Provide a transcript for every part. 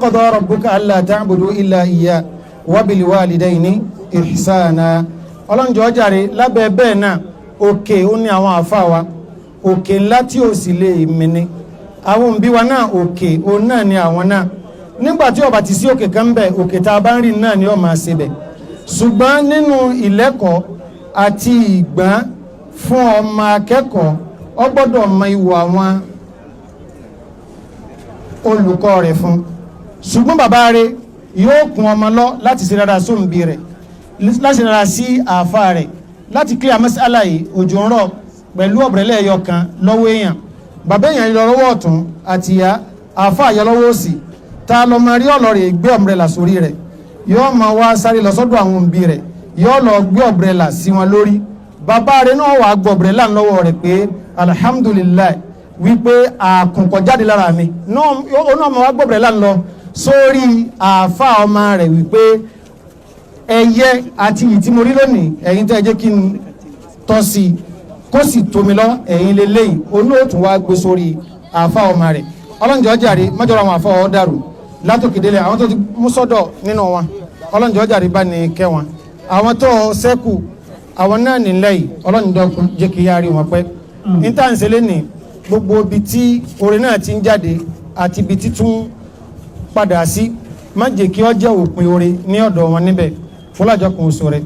qada rabbuka alla ta'budu illa iyyah wa bil walidayni ihsana. ọlọ́njọ́ jàre lábẹ́ bẹ́ẹ̀ náà òkè ó ní àwọn àfáà wa òkè ńlá tí ó sì lè mìíní àwọn òbí wa náà òkè ó náà ni àwọn náà nígbàtí ó bá ti sí òkè kan bẹ̀ òkè tá a bá ń rí náà ni ó máa ṣe bẹ̀ ṣùgbọ́n nínú ìlẹ́kọ̀ọ́ àti ìgbọ́n fún ọmọ akẹ́kọ̀ọ́ ó gbọ́dọ̀ mọ ìwọ̀ àwọn olùkọ́ rẹ̀ fún ṣùgbọ́n bàbá rẹ̀ yóò kún ọmọ lọ láti ṣe dáadáa sóǹbí rẹ̀ láti dáadáa sí àáfà rẹ̀ láti clear mas'ala yìí òjò ń rọ̀ pẹ̀lú ọ̀bẹ̀rẹ̀lẹ̀ ẹyọ kan lọ́wọ́ èèyàn bàbá èèyàn lọ lọ́wọ́ ọ̀tún àti ìyá àáfà yọ lọ́wọ́ òsì tá a lọ máa rí ọ̀lọ́rẹ̀ gbé ọ̀bẹ̀rẹ̀là sórí rẹ̀ yóò máa wá sáré lọ sọ́dọ̀ àwọn òbí rẹ̀ yóò lọ gbé ọ̀bẹ̀rẹ̀là sí wọn lórí bàbá rẹ̀ náà wà gbọ́ ọ̀bẹ̀rẹ̀là lọ́wọ́ rẹ̀ pé alhamdulillah wípé àkùnkọ̀ jáde lára mi ó náà máa wá gbọ́ ọ̀bẹ̀rẹ̀là lọ sórí àáfà ọmọ rẹ̀ wípé ẹyẹ àti ìtí mo rí lónìí ẹ̀yin tẹ́ jẹ́ kí n tọ́ sí kó sì tómi lọ ẹ̀yin lélẹ́yìn onóòtún wá gbé sórí àáfà ọmọ rẹ̀ ọlọ́njọ́ jàre mọ́jọ́rọ̀ àwọn àfọ́ ọ̀ dàrú látòkèdélé àwọn tó ti mú sọ́dọ̀ nínú wọn ọlọ́njọ́ jàre bá ní kẹ́ wọn àwọn tó sẹ́kù àwọn náà nílẹ̀ yìí ọlọ́njọ́ jẹ́ kí yára wọn pẹ́ intanṣẹ́lẹ̀ ní gbogbo ibi tí orin náà ti ń jáde àti ibi títún padà sí má jẹ́ kí ọ jẹ́ òpin orin ní ọ̀dọ̀ wọn níbẹ̀ fúlájọkùn oṣù rẹ̀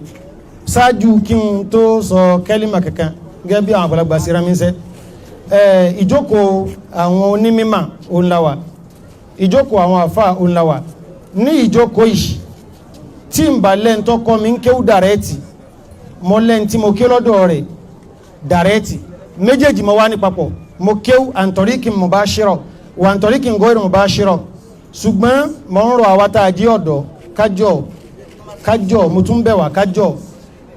ṣáájú kí n tó sọ kẹ́límà kankan gẹ́gẹ́ bí àwọn àgbàlagbà sí rámísẹ́ ìjókòó àwọn onímímà òǹlàwà ìjókòó àwọn àfà òǹlàwà ní ìjókòó yìí tí ń bà lẹ́n tó kọ́ mi ń kéwú dàrẹ́ẹ̀tì mọ́ lẹ́n tí mo ké lọ́dọ̀ rẹ̀ dàrẹ́ẹ̀tì méjèèjì mo wá ní papọ̀ mo kéwú àǹtọ̀ríkì mubashira wà àǹtọ̀ríkì ngóyèrè mubashira ṣùgbọ́n mo ń rọ àwa tá a jí ọ̀dọ́ kájọ mo tún bẹ̀ wá kájọ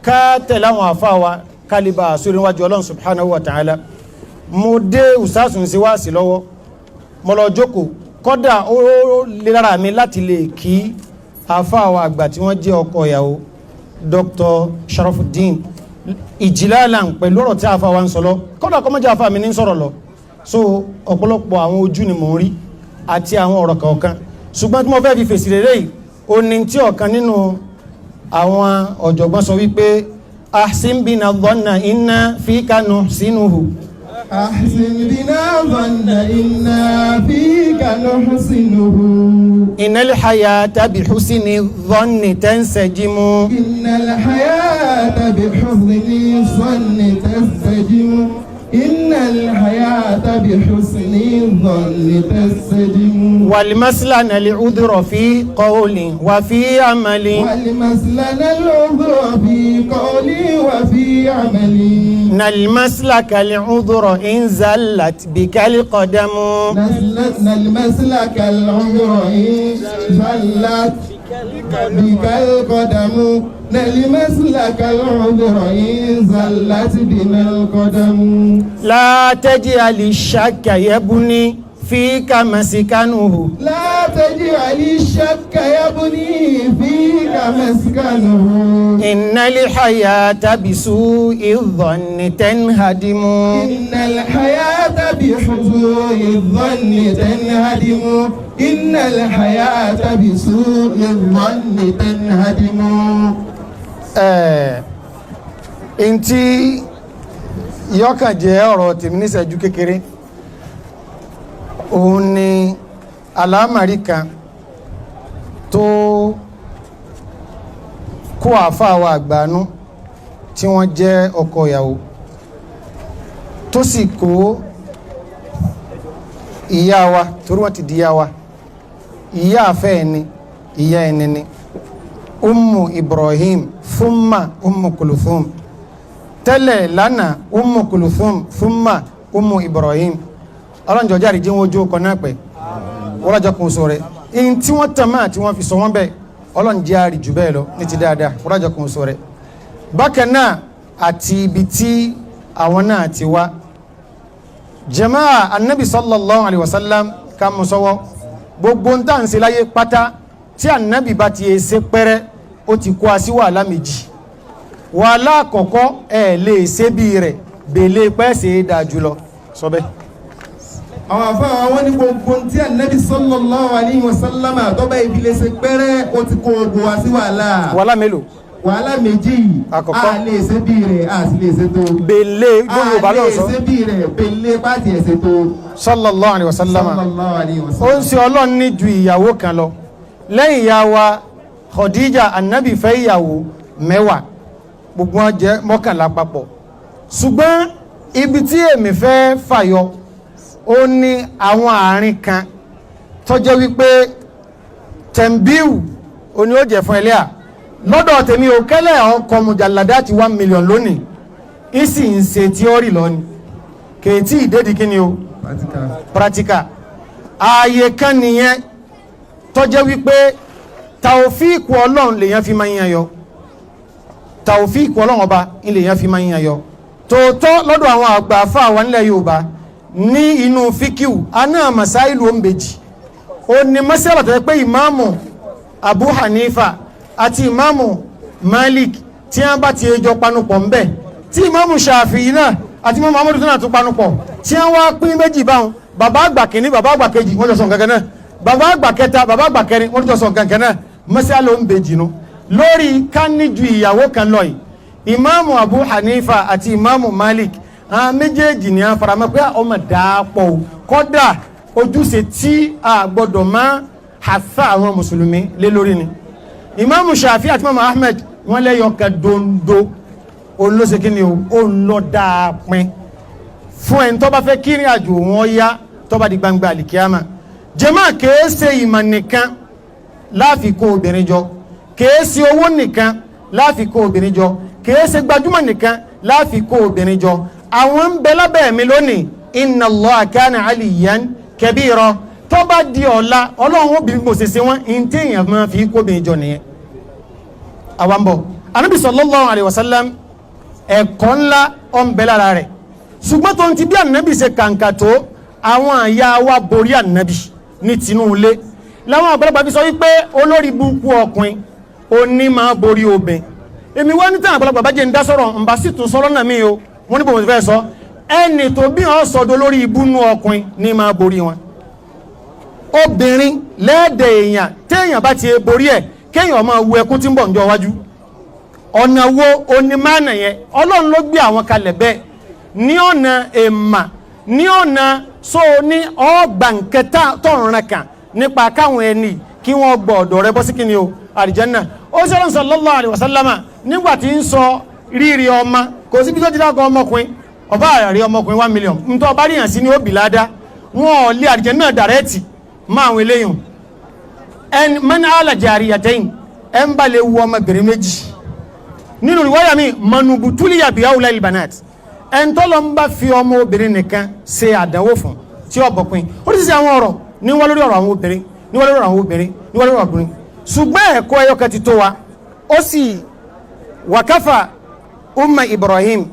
ká tẹ̀lé àwọn àfà wa kálíbà sórí wájú ọlọ́run subhanahu wa ta'ala mo dé ustasun sí wá sí lọ́wọ́ mo lọ jókòó kọ́dà ó lè lára mi láti lè kí àfà wa àgbà tí wọ́n jẹ́ ọkọ ìyàwó Dr. Sharofudeen ìjìláàlàn pẹ̀lú ọ̀rọ̀ tí àfà wa ń sọ lọ kọ́dà kọ́mọ́jà àfà mi ní sọ̀rọ̀ lọ so ọ̀pọ̀lọpọ̀ àwọn ojú ni mò ń rí àti àwọn ọ̀rọ̀ kọ̀ọ̀kan ṣùgbọ́n tí mo fẹ́ fi fèsì rere yìí ó ní tí ọ̀kan nínú àwọn ọ̀jọ̀gbọ́n sọ wípé ahsin bina dhanna inna fika nuhsinuhu ahsin bina dhanna inna fika nuhsinuhu innal hayata bi husni dhanni tansajimu innal hayata bi husni dhanni tansajimu innal hayata bi husni dhanni tansajimu والمسلن العذر في قول وفي عمل والمسلن العذر في قول وفي عمل نلمسلك العذر إن زلت بك القدم نلمسلك العذر إن زلت بك القدم نلمسلك العذر إن زلت بنا القدم لا تجعل الشك يبني فيك مسكنه لا تجعل الشك يبني فيك مسكنه إن الحياة بسوء الظن تنهدم إن الحياة بسوء الظن تنهدم إن الحياة بسوء الظن تنهدم ntí yọkàn jẹ́ ọ̀rọ̀ tèmi níṣẹ́jú kékeré òun ni àlámàrí kan tó kó àáfàá wa àgbàánú tí wọ́n jẹ́ ọkọ ìyàwó tó sì kó ìyá wa torí wọ́n ti di ìyá wa ìyá àfẹ́ ẹni ìyá ẹni ni Ummu Ibrahim thumma Ummu Kulthum tẹ́lẹ̀ lánàá Ummu Kulthum thumma Ummu Ibrahim ọlọ́njọ́ járe jẹ́ wọ́n ojú ọkọ̀ náà pẹ̀ wọ́lájọ́ kún sọ rẹ̀ in tí wọ́n tàn máa tí wọ́n fi sọ wọ́n bẹ́ ọlọ́njẹ́ àrí jù bẹ́ẹ̀ lọ ní ti dáadáa wọ́lájọ́ kún sọ rẹ̀ bákan náà àti ibi tí àwọn náà ti wá jama'a annabi sallallahu alaihi wasallam ká mú sọ́wọ́ gbogbo ń tàn sí láyé pátá tí annabi bá ti ṣe pẹ́rẹ́ ó ti kó a sí wàhálà méjì wàhálà àkọ́kọ́ ẹ̀ lè ṣe bí rẹ̀ bèlè pẹ́ẹ́sẹ̀ dáa jùlọ sọ bẹ́ẹ̀ àwọn afáwọn wọn ní gbogbo tí Ànábì sallallahu alaihi wasallam àtọ́bá ìbílẹ̀ ṣe pẹ́rẹ́ ó ti kó ogun wá sí wàhálà mélòó wàhálà méjì àkọ́kọ́ a lè ṣe bí rẹ̀ a sì lè ṣe tó bèlè gbogbo bá lọ́sọ́ a lè ṣe bí rẹ̀ bèlè pàtì ẹ̀ ṣe tó sallallahu alaihi wasallam ó ń ṣe ọlọ́run ní ju ìyàwó kan lọ lẹ́yìn ìyá wa Khadija Ànábì fẹ́ ìyàwó 10 gbogbo wọn jẹ́ 11 papọ̀ ṣùgbọ́n ibi tí èmi fẹ́ fàyọ ó ní àwọn àárín kan tó jẹ́ wípé tẹ̀m̀bíù ó ní ó jẹ́ fún ẹlẹ́à lọ́dọ̀ tèmi ò kẹ́lẹ̀ ọkọ̀ mùjàládá ti 1 million lónìí ìsì ń ṣe tíọ́rì lọ́ni kèétí ìdédi kí ni o practical ààyè kan nìyẹn tó jẹ́ wípé tàòfíìkù ọlọ́run lèyàn fi máa ń yàn yọ tàòfíìkù ọlọ́run ọba lèyàn fi máa ń yàn yọ tòótọ́ lọ́dọ̀ àwọn àgbà àfà wa nílẹ̀ Yorùbá ní inú fíkíù aná masáìlú ombèjì ó ní mọ́sílẹ̀ tó yẹ pé ìmáàmù Abu Hanifa àti ìmáàmù Malik tí wọ́n bá ti ẹjọ́ panupọ̀ ń bẹ̀ tí ìmáàmù Shafi'i náà àti ìmáàmù Ahmadu tó náà tún panupọ̀ tí wọ́n wá pín méjì báwọn bàbá àgbà kìíní bàbá àgbà kejì wọ́n jọ sọ nǹkan kan náà bàbá àgbà kẹta bàbá àgbà kẹrin wọ́n jọ sọ nǹkan kan náà mọ́sílẹ̀ ombèjì nu lórí káníjú ìyàwó kan lọ yìí ìmáàmù Abu Hanifa àti ìmáàmù Malik àwọn méjèèjì ni a faramọ́ pé ọmọ dàápọ̀ kọ́dà ojúṣe tí a gbọ́dọ̀ máa hàfà àwọn mùsùlùmí lé lórí ni ìmáàmù Shafi àti ìmáàmù Ahmed wọ́n lẹ́yọ kẹdòndó olóṣè kí ni ó lọ dáapin fún ẹni tó bá fẹ́ kírin àjò wọn yá tó bá di gbangba àlìkíyàmà jàmáà kèése ìmọ̀ nìkan láàfikún obìnrin jọ kèése owó nìkan láàfikún obìnrin jọ kèése gbajúmọ̀ nìkan láàfikún obìnrin jọ àwọn ń bẹ lábẹ́ mi lónìí inna Allah kana aliyan kabira tó bá di ọ̀la ọlọ́run obìnrin mo sì sí wọn in tí èèyàn máa fi kó obìnrin jọ nìyẹn àwọn bọ̀ Ànábì sallallahu alaihi wasallam ẹ̀kọ́ ńlá ọ̀n bẹ lára rẹ̀ ṣùgbọ́n tó ń ti bí Ànábì ṣe kàǹkà tó àwọn àyà wa borí Ànábì ní tinúlé láwọn àgbàlagbà fi sọ wípé olórí burúkú ọkùnrin oní máa borí obìnrin èmi wá ní tàn àgbàlagbà bá jẹ́ ń dá sọ̀rọ̀ ń bá sì tún sọ̀rọ̀ náà mí o wọ́n ní bò wọ́n ti fẹ́ sọ ẹni tó bí wọ́n sọ̀dọ̀ lórí ibùnú ọkùnrin ní máa borí wọn obìnrin lẹ́ẹ̀dẹ̀ èèyàn téèyàn bá ti borí ẹ̀ kéèyàn máa wu ẹkún tí ń bọ̀ ǹjọ́ wájú ọ̀nà wo onímọ̀nà yẹn ọlọ́run ló gbé àwọn kalẹ̀ bẹ́ẹ̀ ní ọ̀nà èèmà ní ọ̀nà so ní ọgbà nkẹta tọ̀run kan nípa káwọn ẹni kí wọ́n gbọ́ ọ̀dọ̀ rẹ bọ́ sí kíni o àlìjánnà ó sọ̀rọ̀ sallallahu alaihi wasallama nígbà tí ń sọ rírí ọmọ kò sí bí tó ti dákọ̀ ọmọkùnrin ọba àrí ọmọkùnrin 1 million nítorí ọba ríyàn sí ní òbí ládá wọn ò lé àlìjánnà dàrẹ́ẹ̀tì máa àwọn eléyìn ẹn mẹ́ni alàjàríyàtẹ́yìn ẹ ń bá lè wu ọmọbìnrin méjì nínú ìwáyà mi manubutuli yàbí awùlá ilbanat ẹn tó lọ ń bá fi ọmọ obìnrin nìkan ṣe àdánwò fún tí ó bọ̀pin ó ti ṣe àwọn ọ̀rọ̀ níwọ́n lórí ọ̀rọ̀ àwọn obìnrin níwọ́n lórí ọ̀rọ̀ àwọn obìnrin níwọ́n lórí ọ̀rọ̀ ọkùnrin ṣùgbọ́n ẹ̀kọ́ ẹyọkẹ́ ti tó wa ó sì wàkáfà umma Ibrahim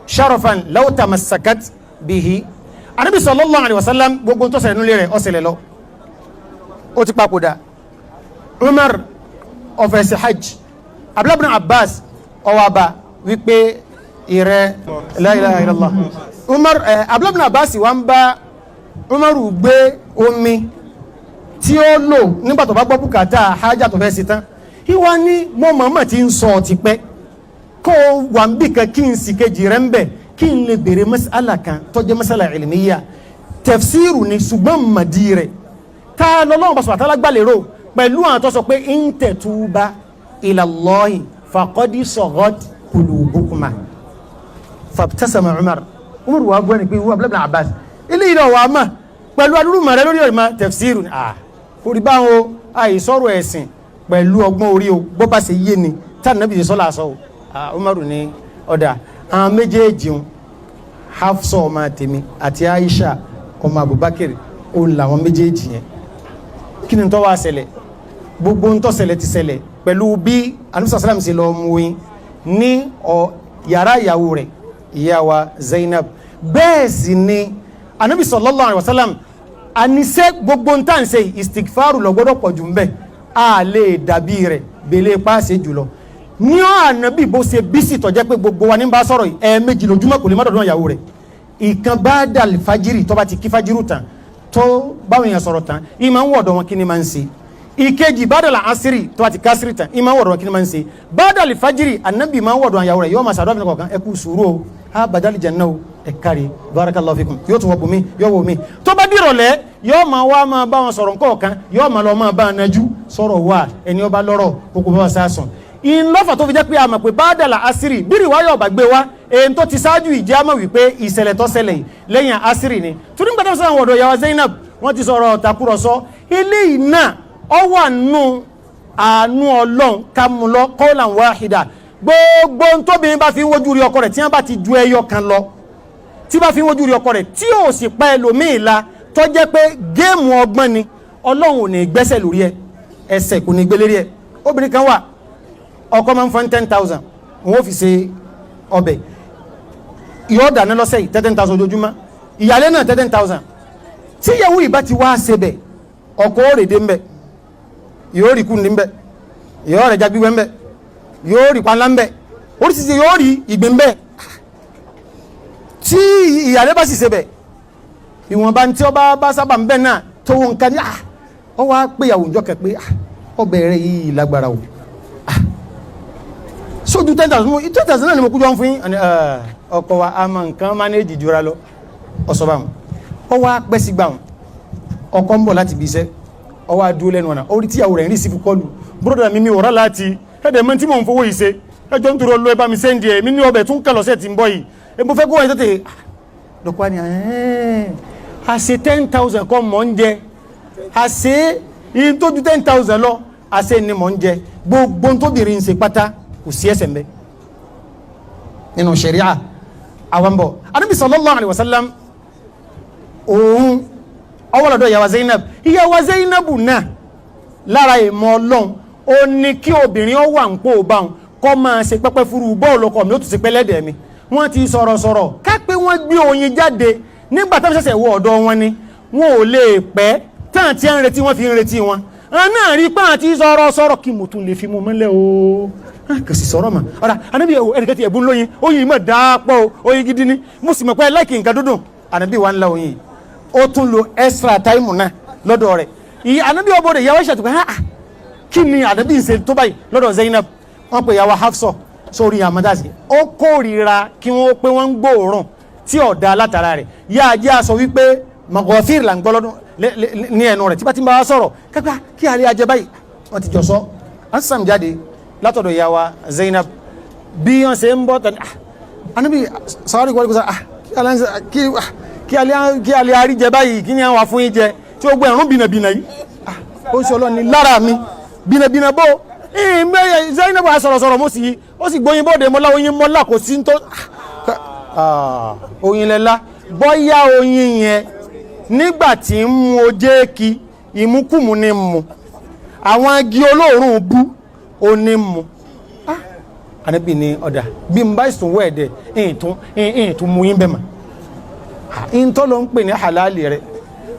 sharafan law tamassakat bihi Ànábì sallallahu alaihi wasallam gbogbo tó ṣẹlẹ̀ nílé rẹ̀ ó ṣẹlẹ̀ lọ ó ti papòdà Umar ọ̀fẹ̀sì hajj Abdullah ibn Abbas ọwàbà wípé ìrẹ́ la ilaha illallah Umar Abdullah ibn Abbas wà ń bá Umaru gbé omi tí ó lò nígbà tó bá gbọ́ bùkátà hajjá tó fẹ́ sí tán ìwá ní mọ́ màmá tí ń sọ ti pẹ́ kó wà ń bí kan kí n sì kejì rẹ̀ ń bẹ̀ kí n lè bèèrè mas'ala kan tó jẹ́ mas'ala ilmiya tafsiru ni ṣùgbọ́n màdí rẹ̀ ta lọ́lọ́wọ́ bàṣọ àtàlágbàlérò pẹ̀lú àwọn tó sọ pé in tatuba ila Allahi faqad saghat qulubukuma fabtasama Umar wà gbọ́ ni pé wọ́n Abdullah ibn Abbas ilé ìlọ wà má pẹ̀lú adúrú mọ̀rẹ́ lórí ọ̀rìmá tafsiru ni orí báwọn àìsọ̀rọ̀ ẹ̀sìn pẹ̀lú ọgbọ́n orí o bó bá ṣe yé ni tàn náà bí i sọ́lá sọ Umaru ní ọ̀dà àwọn méjèèjì Hafsa ọmọ tèmi àti Aisha ọmọ Abubakar ó làwọn méjèèjì yẹn kí ni tó wá ṣẹlẹ̀ gbogbo ń tó ṣẹlẹ̀ ti ṣẹlẹ̀ pẹ̀lú bí anúsà sálàm sí lọ mú yín ní yàrá ìyàwó rẹ̀ ìyàwó Zainab bẹ́ẹ̀ sì ni Ànábì sallallahu alaihi wasallam àníṣe gbogbo ń tàn ṣe istighfaru lọ gbọ́dọ̀ pọ̀ jù ń bẹ́ẹ̀ a lè dàbí rẹ̀ belé pàṣẹ jùlọ ní Ànábì bó ṣe bísí tọ́jẹ́ pé gbogbo wa ní bá sọ̀rọ̀ ẹ̀ẹ̀mejì lójúmọ́ kò lè má dọ̀dọ̀ ìyàwó rẹ̀ ìkan bá dàl fajiri tó bá ti kí fajiru tán tó báwọn èèyàn sọ̀rọ̀ tán ìmọ̀ ń wọ̀dọ̀ wọn kí ni máa ń ṣe ìkejì bádàlà asiri tó àti kásírì tán ìmọ̀ ń wọ̀dọ̀ wọn kí ni máa ń ṣe bádàlì fajiri anabi máa ń wọ̀dọ̀ àyàwó rẹ̀ yóò máa sàdọ́ àfihàn kọ̀ọ̀kan ẹ kú sùúrù o ha badali janna o ẹ kárí barakallahu fikum yóò tún wọ bùnmi yóò wọ mi tó bá dìrọ̀lẹ́ yóò máa wá máa bá wọn sọ̀rọ̀ kọ̀ọ̀kan yóò máa lọ máa bá wọn nájú sọ̀rọ̀ wà ẹni ọba lọ́rọ̀ kókó bá wọn sá sùn ìlọ́fà tó fi jẹ́ pé a mọ̀ pé bádàlà asiri bírì wáyọ̀ ọ̀bà gbé wá èyí tó ti ṣáájú ìjẹ́ àmọ́ wípé ìṣẹ̀lẹ̀ tó ṣẹlẹ̀ lẹ́yìn asiri ni torí nígbà tó sọ̀rọ̀ ọ̀dọ̀ yàwá Zainab wọ́n ti sọ̀rọ̀ takurọ̀sọ ilé iná ọwọ́ àánú ọlọ́run kamulọ qawlan wahida gbogbo tóbìnrin bá fi ń wojú rí ọkọ rẹ̀ tí wọ́n bá ti ju ẹyọ kan lọ tí bá fi ń wojú rí ọkọ rẹ̀ tí ò sì pa ẹlòmíì la tó jẹ́ pé géèmù ọgbọ́n ni ọlọ́run ò ní gbẹ́sẹ̀ lórí ẹ ẹsẹ̀ kò ní gbélérí ẹ obìnrin kan wà ọkọ máa ń fọ́n 10,000 wọ́n fi ṣe ọbẹ̀ yóò dáná lọ́sẹ̀ yìí 10,000 ojoojúmọ́ ìyálé náà 10,000 tí ìyàwó ìbá ti wá ṣe bẹ̀ ọkọ òrèdè ń bẹ̀ yóò rí kúndín ń bẹ̀ yóò rẹ̀ jagbígbẹ́ ń bẹ̀ yóò rí panlá ń bẹ̀ oríṣiríṣi yóò rí ìgbín ń bẹ̀ tí ìyálé bá sì ṣe bẹ̀ ìwọ̀nba tí ọba bá sábà ń bẹ̀ náà tó wọn kan ní ọ wá pé ìyàwó ìjọ kẹ pé ọbẹ̀ rẹ̀ yìí lágbára o sójú 10,000 náà ni mo kú jọ ń fún yín ọkọ̀ wa a máa nǹkan mánéjì jura lọ ọ̀sọ̀bà wọn ọ wá pẹ́ sí gbà wọn ọkọ̀ ń bọ̀ láti bí iṣẹ́ ọ wá dúró lẹ́nu ọ̀nà orí tíyàwó rẹ̀ ń rí sí kọlù bróda mi ọ̀rá láti ẹ̀dẹ̀ mọ́ tí mò ń fowó yìí ṣe ẹjọ́ ń tọrọ lọ ẹ bá mi sẹ́ndì ẹ̀ mi ní ọbẹ̀ tún kẹlọ sẹ́ẹ̀ tí ń bọ̀ yìí ẹ mo fẹ́ kó wọ́n tètè lọ́kọ́ ni àṣẹ 10,000 kọ́ mọ̀ ń jẹ àṣẹ yìí tó ju 10,000 lọ àṣẹ ni mọ̀ ń jẹ gbogbo tóbìnrin ń ṣe pátá kò sí ẹsẹ̀ mbẹ́ nínú ṣẹ̀ríà àwọn bọ̀ Ànábì sallallahu alaihi wasallam òun ọwọ́lọ́dọ̀ ìyàwó Zainab náà lára ìmọ̀ ọlọ́run ó ní kí obìnrin ó wà ń pò báhùn kọ́ máa ṣe pẹ́pẹ́ fúru bọ́ọ̀lù ọkọ̀ mi ó tún ṣe pẹ́lẹ́dẹ̀ mi wọ́n ti sọ̀rọ̀ ká pé wọ́n gbé oyin jáde nígbà tó ṣẹ̀ṣẹ̀ wọ ọ̀dọ̀ wọn ni wọn ò lè pẹ́ tán tí ń retí wọ́n fi ń retí wọn náà rí pé àti sọ̀rọ̀ kí mo tún lè fi mú mọ́lẹ̀ o kò sì sọ̀rọ̀ mà ọ̀rà Ànábì ẹnìkan ti ẹ̀bùn lóyin oyin mọ̀ dáàpọ̀ oyin gidi ni mo sì mọ̀ pé láìkì nǹkan dúdùn Ànábì wa ń la oyin ó tún lo extra time náà lọ́dọ̀ rẹ̀ Ànábì ọbọ̀ rẹ̀ ìyàwó ìṣàtúpẹ́ kí ni Ànábì ń ṣe tó báyìí lọ́dọ̀ Zainab wọ́n pe ìyàwó Hafsa sórí àmọ́dásí ó kórìíra kí wọ́n pé wọ́n ń gbóòórùn tí ọ̀dà látara rẹ̀ yá jẹ́ aṣọ wípé magọ́fíìr là ń gbọ́ lọ́dún ní ẹnu rẹ̀ tí bá ti ń bá wa sọ̀rọ̀ kápá kí alẹ́ ajẹ́ báyìí wọ́n ti jọ sọ ansam jáde látọ̀dọ̀ ìyàwó Zainab bí wọ́n ṣe ń bọ́ tẹ̀lé Ànábì sàwárí kọ́lẹ́kọ́ kí alẹ́ arí jẹ báyìí kí ni àwọn afún yín jẹ tí ó gbọ́ ẹ̀rún bìnàbìnà yìí ó ń sọ lọ́ni lára mi bìnàbìnà bó Zainab sọ̀rọ̀ mo sì ó sì gbóyin bóde mọ́lá oyin mọ́lá kò sí tó oyin lẹ́lá bọ́yá oyin yẹn nígbà tí ń mu ojéèkì ìmúkùmù ní mu àwọn agi olóòórùn bú ó ní mu Ànábì ní ọ̀dà bí n bá ìsùn wẹ̀ẹ́dẹ̀ ìyìn tún mú yín bẹ́ẹ̀ mà ìyìn tó ló ń pè ní halali rẹ̀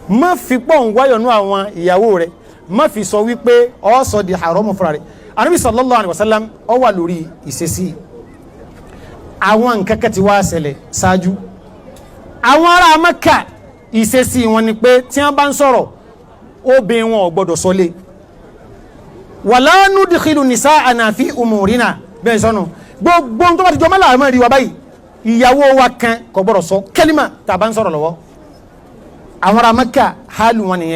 má fi pọ̀ ń wáyọ̀nú àwọn ìyàwó rẹ̀ má fi sọ wípé ó sọ di haramu fúnra rẹ̀ Ànábì sallallahu alaihi wasallam ó wà lórí ìṣesí àwọn nǹkan kan tí wá ṣẹlẹ̀ ṣáájú àwọn ará Mẹ́kà ìṣesí wọn ni pé tí wọ́n bá ń sọ̀rọ̀ obìnrin wọn ò gbọ́dọ̀ sọlé wala nudkhilu nisa'ana fi umurina bẹ́ẹ̀ sọ́nù gbogbo tó bá ti jọ mọ́lá àmọ́ rí wa báyìí ìyàwó wa kan kò gbọ́dọ̀ sọ kẹ́límà tá a bá ń sọ̀rọ̀ lọ́wọ́ àwọn ará Mẹ́kà hálù wọn nìyẹn